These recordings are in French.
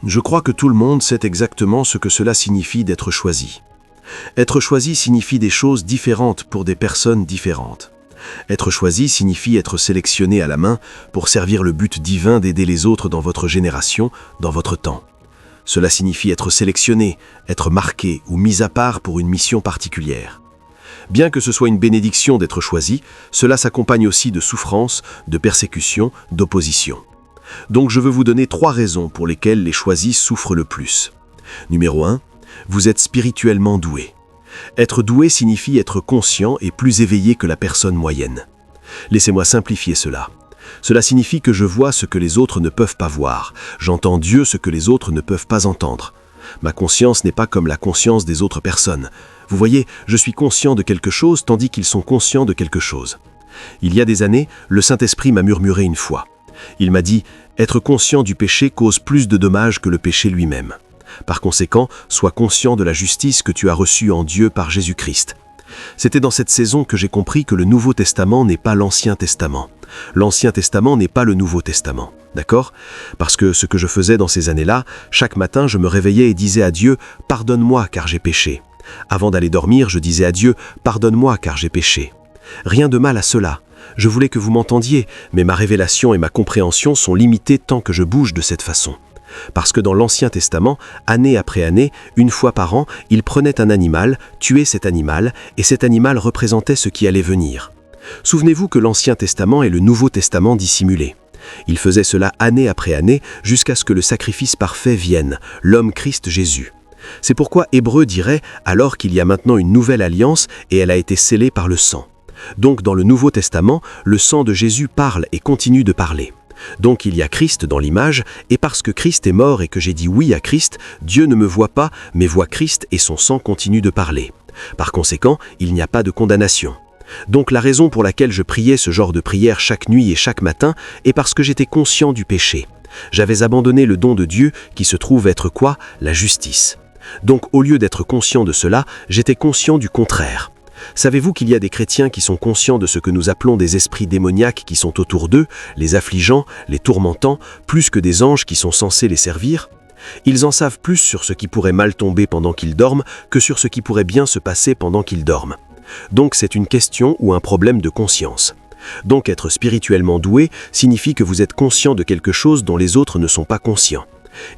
Je crois que tout le monde sait exactement ce que cela signifie d'être choisi. Être choisi signifie des choses différentes pour des personnes différentes. Être choisi signifie être sélectionné à la main pour servir le but divin d'aider les autres dans votre génération, dans votre temps. Cela signifie être sélectionné, être marqué ou mis à part pour une mission particulière. Bien que ce soit une bénédiction d'être choisi, cela s'accompagne aussi de souffrances, de persécutions, d'opposition. Donc je veux vous donner 3 raisons pour lesquelles les choisis souffrent le plus. Numéro 1, vous êtes spirituellement doué. Être doué signifie être conscient et plus éveillé que la personne moyenne. Laissez-moi simplifier cela. Cela signifie que je vois ce que les autres ne peuvent pas voir. J'entends Dieu ce que les autres ne peuvent pas entendre. Ma conscience n'est pas comme la conscience des autres personnes. Vous voyez, je suis conscient de quelque chose tandis qu'ils sont conscients de quelque chose. Il y a des années, le Saint-Esprit m'a murmuré une fois. Il m'a dit « Être conscient du péché cause plus de dommages que le péché lui-même. Par conséquent, sois conscient de la justice que tu as reçue en Dieu par Jésus-Christ. » C'était dans cette saison que j'ai compris que le Nouveau Testament n'est pas l'Ancien Testament. L'Ancien Testament n'est pas le Nouveau Testament. D'accord ? Parce que ce que je faisais dans ces années-là, chaque matin je me réveillais et disais à Dieu « Pardonne-moi car j'ai péché ». Avant d'aller dormir, je disais à Dieu « Pardonne-moi car j'ai péché ». Rien de mal à cela. Je voulais que vous m'entendiez, mais ma révélation et ma compréhension sont limitées tant que je bouge de cette façon. Parce que dans l'Ancien Testament, année après année, une fois par an, il prenait un animal, tuait cet animal, et cet animal représentait ce qui allait venir. Souvenez-vous que l'Ancien Testament est le Nouveau Testament dissimulé. Il faisait cela année après année jusqu'à ce que le sacrifice parfait vienne, l'homme Christ Jésus. C'est pourquoi Hébreux dirait alors qu'il y a maintenant une nouvelle alliance et elle a été scellée par le sang. Donc dans le Nouveau Testament, le sang de Jésus parle et continue de parler. Donc il y a Christ dans l'image, et parce que Christ est mort et que j'ai dit oui à Christ, Dieu ne me voit pas, mais voit Christ et son sang continue de parler. Par conséquent, il n'y a pas de condamnation. Donc la raison pour laquelle je priais ce genre de prière chaque nuit et chaque matin est parce que j'étais conscient du péché. J'avais abandonné le don de Dieu qui se trouve être quoi ? La justice. Donc au lieu d'être conscient de cela, j'étais conscient du contraire. Savez-vous qu'il y a des chrétiens qui sont conscients de ce que nous appelons des esprits démoniaques qui sont autour d'eux, les affligeant, les tourmentant, plus que des anges qui sont censés les servir ? Ils en savent plus sur ce qui pourrait mal tomber pendant qu'ils dorment que sur ce qui pourrait bien se passer pendant qu'ils dorment. Donc c'est une question ou un problème de conscience. Donc être spirituellement doué signifie que vous êtes conscient de quelque chose dont les autres ne sont pas conscients.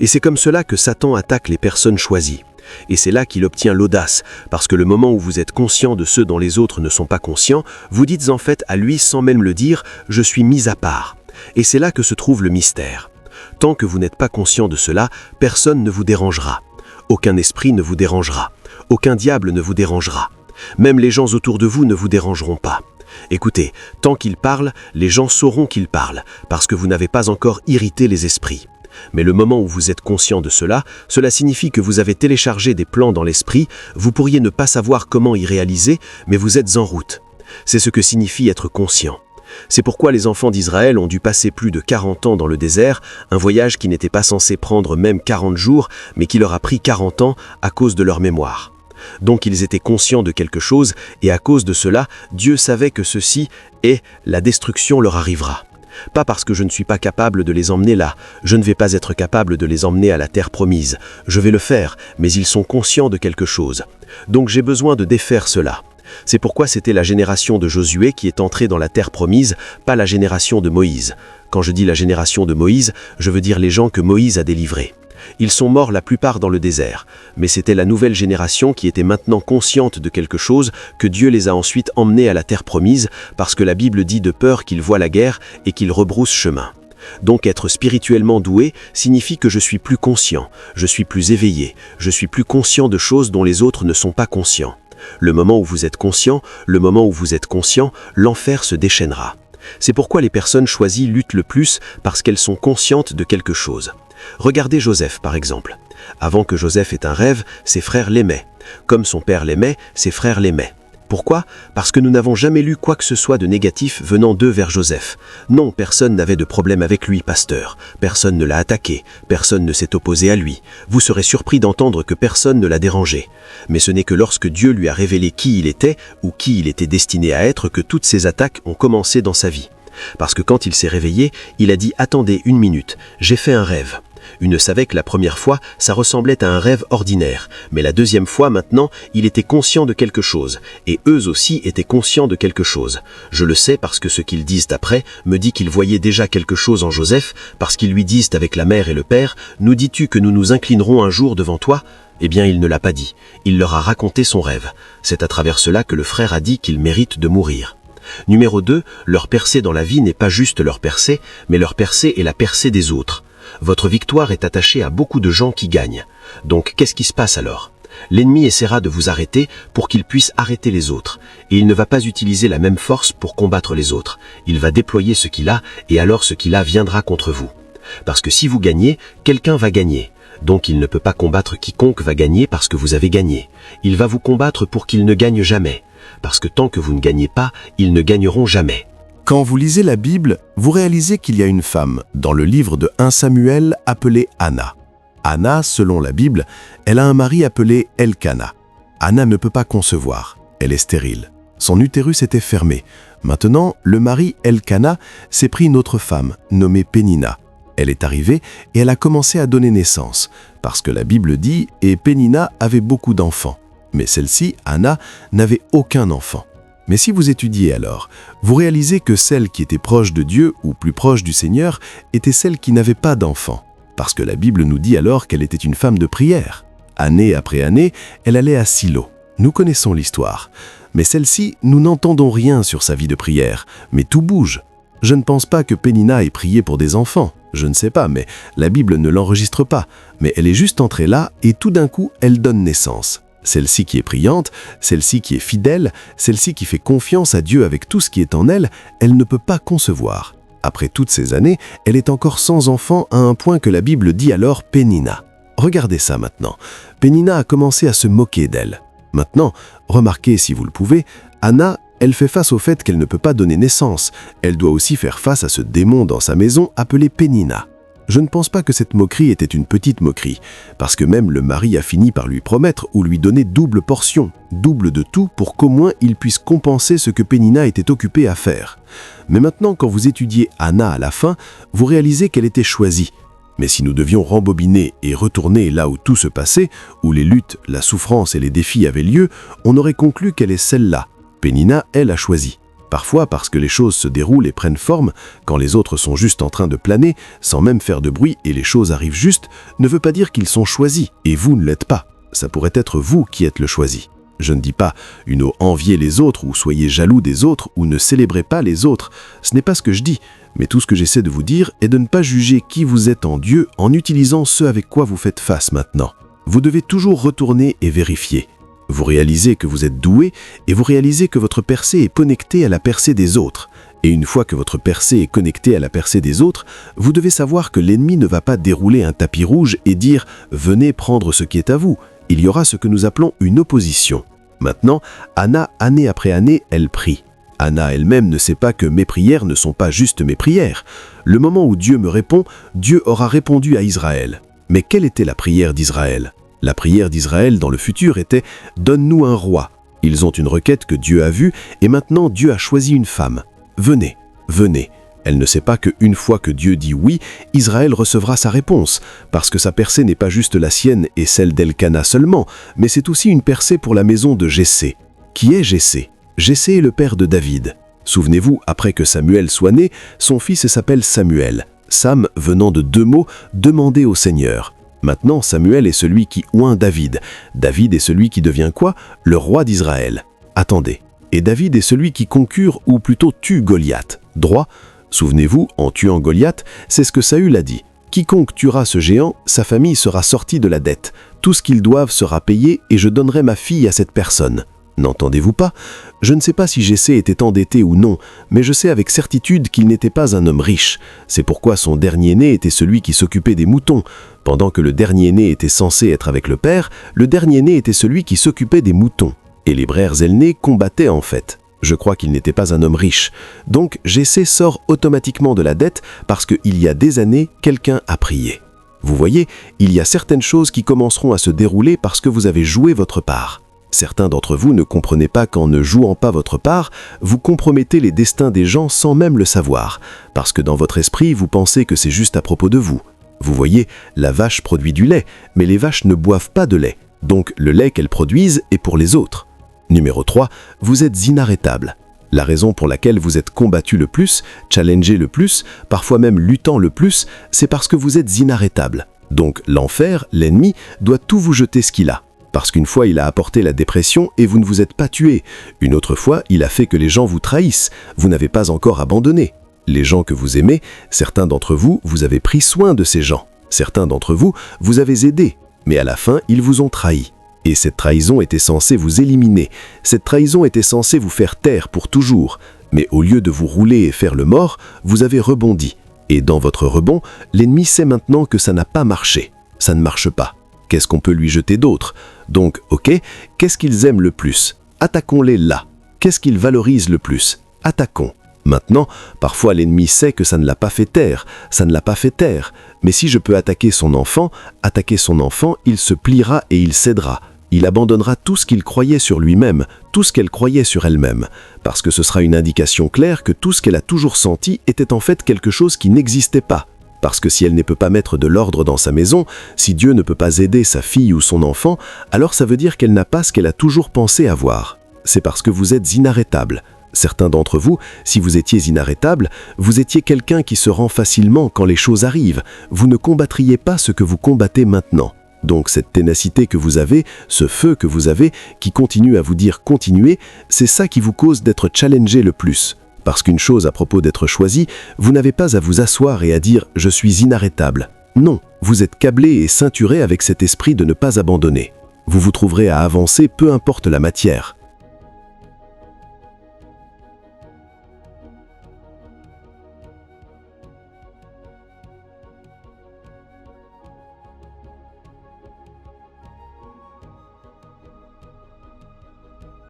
Et c'est comme cela que Satan attaque les personnes choisies. Et c'est là qu'il obtient l'audace, parce que le moment où vous êtes conscient de ceux dont les autres ne sont pas conscients, vous dites en fait à lui sans même le dire « je suis mis à part ». Et c'est là que se trouve le mystère. Tant que vous n'êtes pas conscient de cela, personne ne vous dérangera. Aucun esprit ne vous dérangera. Aucun diable ne vous dérangera. Même les gens autour de vous ne vous dérangeront pas. Écoutez, tant qu'ils parlent, les gens sauront qu'ils parlent, parce que vous n'avez pas encore irrité les esprits. Mais le moment où vous êtes conscient de cela, cela signifie que vous avez téléchargé des plans dans l'esprit, vous pourriez ne pas savoir comment y réaliser, mais vous êtes en route. C'est ce que signifie être conscient. C'est pourquoi les enfants d'Israël ont dû passer plus de 40 ans dans le désert, un voyage qui n'était pas censé prendre même 40 jours, mais qui leur a pris 40 ans à cause de leur mémoire. Donc ils étaient conscients de quelque chose, et à cause de cela, Dieu savait que ceci est la destruction leur arrivera. Pas parce que je ne suis pas capable de les emmener là, je ne vais pas être capable de les emmener à la terre promise. Je vais le faire, mais ils sont conscients de quelque chose. Donc j'ai besoin de défaire cela. C'est pourquoi c'était la génération de Josué qui est entrée dans la terre promise, pas la génération de Moïse. Quand je dis la génération de Moïse, je veux dire les gens que Moïse a délivrés. Ils sont morts la plupart dans le désert, mais c'était la nouvelle génération qui était maintenant consciente de quelque chose que Dieu les a ensuite emmenés à la terre promise parce que la Bible dit de peur qu'ils voient la guerre et qu'ils rebroussent chemin. Donc être spirituellement doué signifie que je suis plus conscient, je suis plus éveillé, je suis plus conscient de choses dont les autres ne sont pas conscients. Le moment où vous êtes conscient, l'enfer se déchaînera. C'est pourquoi les personnes choisies luttent le plus parce qu'elles sont conscientes de quelque chose. Regardez Joseph par exemple. Avant que Joseph ait un rêve, ses frères l'aimaient. Comme son père l'aimait, ses frères l'aimaient. Pourquoi ? Parce que nous n'avons jamais lu quoi que ce soit de négatif venant d'eux vers Joseph. Non, personne n'avait de problème avec lui, pasteur. Personne ne l'a attaqué, personne ne s'est opposé à lui. Vous serez surpris d'entendre que personne ne l'a dérangé. Mais ce n'est que lorsque Dieu lui a révélé qui il était ou qui il était destiné à être que toutes ces attaques ont commencé dans sa vie. Parce que quand il s'est réveillé, il a dit « Attendez une minute, j'ai fait un rêve ». Il ne savait que la première fois, ça ressemblait à un rêve ordinaire, mais la deuxième fois maintenant, il était conscient de quelque chose, et eux aussi étaient conscients de quelque chose. Je le sais parce que ce qu'ils disent après me dit qu'ils voyaient déjà quelque chose en Joseph, parce qu'ils lui disent avec la mère et le père, « Nous dis-tu que nous nous inclinerons un jour devant toi ?» Eh bien, il ne l'a pas dit. Il leur a raconté son rêve. C'est à travers cela que le frère a dit qu'il mérite de mourir. Numéro 2, leur percée dans la vie n'est pas juste leur percée, mais leur percée est la percée des autres. Votre victoire est attachée à beaucoup de gens qui gagnent. Donc, qu'est-ce qui se passe alors ? L'ennemi essaiera de vous arrêter pour qu'il puisse arrêter les autres. Et il ne va pas utiliser la même force pour combattre les autres. Il va déployer ce qu'il a, et alors ce qu'il a viendra contre vous. Parce que si vous gagnez, quelqu'un va gagner. Donc il ne peut pas combattre quiconque va gagner parce que vous avez gagné. Il va vous combattre pour qu'il ne gagne jamais. Parce que tant que vous ne gagnez pas, ils ne gagneront jamais. Quand vous lisez la Bible, vous réalisez qu'il y a une femme, dans le livre de 1 Samuel, appelée Anna. Anna, selon la Bible, elle a un mari appelé Elkana. Anna ne peut pas concevoir. Elle est stérile. Son utérus était fermé. Maintenant, le mari Elkana s'est pris une autre femme, nommée Pénina. Elle est arrivée et elle a commencé à donner naissance, parce que la Bible dit « Et Pénina avait beaucoup d'enfants ». Mais celle-ci, Anna, n'avait aucun enfant. Mais si vous étudiez alors, vous réalisez que celle qui était proche de Dieu ou plus proche du Seigneur était celle qui n'avait pas d'enfant, parce que la Bible nous dit alors qu'elle était une femme de prière. Année après année, elle allait à Silo. Nous connaissons l'histoire. Mais celle-ci, nous n'entendons rien sur sa vie de prière, mais tout bouge. Je ne pense pas que Pénina ait prié pour des enfants. Je ne sais pas, mais la Bible ne l'enregistre pas. Mais elle est juste entrée là et tout d'un coup, elle donne naissance. Celle-ci qui est priante, celle-ci qui est fidèle, celle-ci qui fait confiance à Dieu avec tout ce qui est en elle, elle ne peut pas concevoir. Après toutes ces années, elle est encore sans enfant à un point que la Bible dit alors Pénina. Regardez ça maintenant. Pénina a commencé à se moquer d'elle. Maintenant, remarquez si vous le pouvez, Anna, elle fait face au fait qu'elle ne peut pas donner naissance. Elle doit aussi faire face à ce démon dans sa maison appelé Pénina. Je ne pense pas que cette moquerie était une petite moquerie, parce que même le mari a fini par lui promettre ou lui donner double portion, double de tout pour qu'au moins il puisse compenser ce que Pénina était occupée à faire. Mais maintenant, quand vous étudiez Anna à la fin, vous réalisez qu'elle était choisie. Mais si nous devions rembobiner et retourner là où tout se passait, où les luttes, la souffrance et les défis avaient lieu, on aurait conclu qu'elle est celle-là. Pénina, elle, a choisi. Parfois, parce que les choses se déroulent et prennent forme, quand les autres sont juste en train de planer, sans même faire de bruit et les choses arrivent juste, ne veut pas dire qu'ils sont choisis, et vous ne l'êtes pas. Ça pourrait être vous qui êtes le choisi. Je ne dis pas une enviez les autres ou soyez jaloux des autres ou ne célébrez pas les autres. Ce n'est pas ce que je dis, mais tout ce que j'essaie de vous dire est de ne pas juger qui vous êtes en Dieu en utilisant ce avec quoi vous faites face maintenant. Vous devez toujours retourner et vérifier. Vous réalisez que vous êtes doué et vous réalisez que votre percée est connectée à la percée des autres. Et une fois que votre percée est connectée à la percée des autres, vous devez savoir que l'ennemi ne va pas dérouler un tapis rouge et dire « Venez prendre ce qui est à vous ». Il y aura ce que nous appelons une opposition. Maintenant, Anna, année après année, elle prie. Anna elle-même ne sait pas que mes prières ne sont pas juste mes prières. Le moment où Dieu me répond, Dieu aura répondu à Israël. Mais quelle était la prière d'Israël ? La prière d'Israël dans le futur était « Donne-nous un roi ». Ils ont une requête que Dieu a vue et maintenant Dieu a choisi une femme. Venez, venez. Elle ne sait pas qu'une fois que Dieu dit oui, Israël recevra sa réponse, parce que sa percée n'est pas juste la sienne et celle d'Elkana seulement, mais c'est aussi une percée pour la maison de Jessé. Qui est Jessé ? Jessé est le père de David. Souvenez-vous, après que Samuel soit né, son fils s'appelle Samuel. Sam venant de deux mots « demander au Seigneur ». Maintenant, Samuel est celui qui oint David. David est celui qui devient quoi ? Le roi d'Israël. Attendez. Et David est celui qui concure ou plutôt tue Goliath. Droit ? Souvenez-vous, en tuant Goliath, c'est ce que Saül a dit. Quiconque tuera ce géant, sa famille sera sortie de la dette. Tout ce qu'ils doivent sera payé et je donnerai ma fille à cette personne. N'entendez-vous pas ? Je ne sais pas si Jessé était endetté ou non, mais je sais avec certitude qu'il n'était pas un homme riche. C'est pourquoi son dernier-né était celui qui s'occupait des moutons. Pendant que le dernier-né était censé être avec le père, le dernier-né était celui qui s'occupait des moutons. Et les frères aînés combattaient en fait. Je crois qu'il n'était pas un homme riche. Donc Jessé sort automatiquement de la dette parce qu'il y a des années, quelqu'un a prié. Vous voyez, il y a certaines choses qui commenceront à se dérouler parce que vous avez joué votre part. Certains d'entre vous ne comprenez pas qu'en ne jouant pas votre part, vous compromettez les destins des gens sans même le savoir, parce que dans votre esprit, vous pensez que c'est juste à propos de vous. Vous voyez, la vache produit du lait, mais les vaches ne boivent pas de lait. Donc le lait qu'elles produisent est pour les autres. Numéro 3, vous êtes inarrêtable. La raison pour laquelle vous êtes combattu le plus, challengé le plus, parfois même luttant le plus, c'est parce que vous êtes inarrêtable. Donc l'enfer, l'ennemi, doit tout vous jeter ce qu'il a. Parce qu'une fois, il a apporté la dépression et vous ne vous êtes pas tué. Une autre fois, il a fait que les gens vous trahissent. Vous n'avez pas encore abandonné. Les gens que vous aimez, certains d'entre vous, vous avez pris soin de ces gens. Certains d'entre vous, vous avez aidé. Mais à la fin, ils vous ont trahi. Et cette trahison était censée vous éliminer. Cette trahison était censée vous faire taire pour toujours. Mais au lieu de vous rouler et faire le mort, vous avez rebondi. Et dans votre rebond, l'ennemi sait maintenant que ça n'a pas marché. Ça ne marche pas. Qu'est-ce qu'on peut lui jeter d'autre? Donc, ok, qu'est-ce qu'ils aiment le plus? Attaquons-les là. Qu'est-ce qu'ils valorisent le plus? Attaquons. Maintenant, parfois l'ennemi sait que ça ne l'a pas fait taire, ça ne l'a pas fait taire. Mais si je peux attaquer son enfant, il se pliera et il cédera. Il abandonnera tout ce qu'il croyait sur lui-même, tout ce qu'elle croyait sur elle-même. Parce que ce sera une indication claire que tout ce qu'elle a toujours senti était en fait quelque chose qui n'existait pas. Parce que si elle ne peut pas mettre de l'ordre dans sa maison, si Dieu ne peut pas aider sa fille ou son enfant, alors ça veut dire qu'elle n'a pas ce qu'elle a toujours pensé avoir. C'est parce que vous êtes inarrêtable. Certains d'entre vous, si vous étiez inarrêtable, vous étiez quelqu'un qui se rend facilement quand les choses arrivent. Vous ne combattriez pas ce que vous combattez maintenant. Donc cette ténacité que vous avez, ce feu que vous avez, qui continue à vous dire « continuez », c'est ça qui vous cause d'être challengé le plus. Parce qu'une chose à propos d'être choisi, vous n'avez pas à vous asseoir et à dire « je suis inarrêtable ». Non, vous êtes câblé et ceinturé avec cet esprit de ne pas abandonner. Vous vous trouverez à avancer peu importe la matière.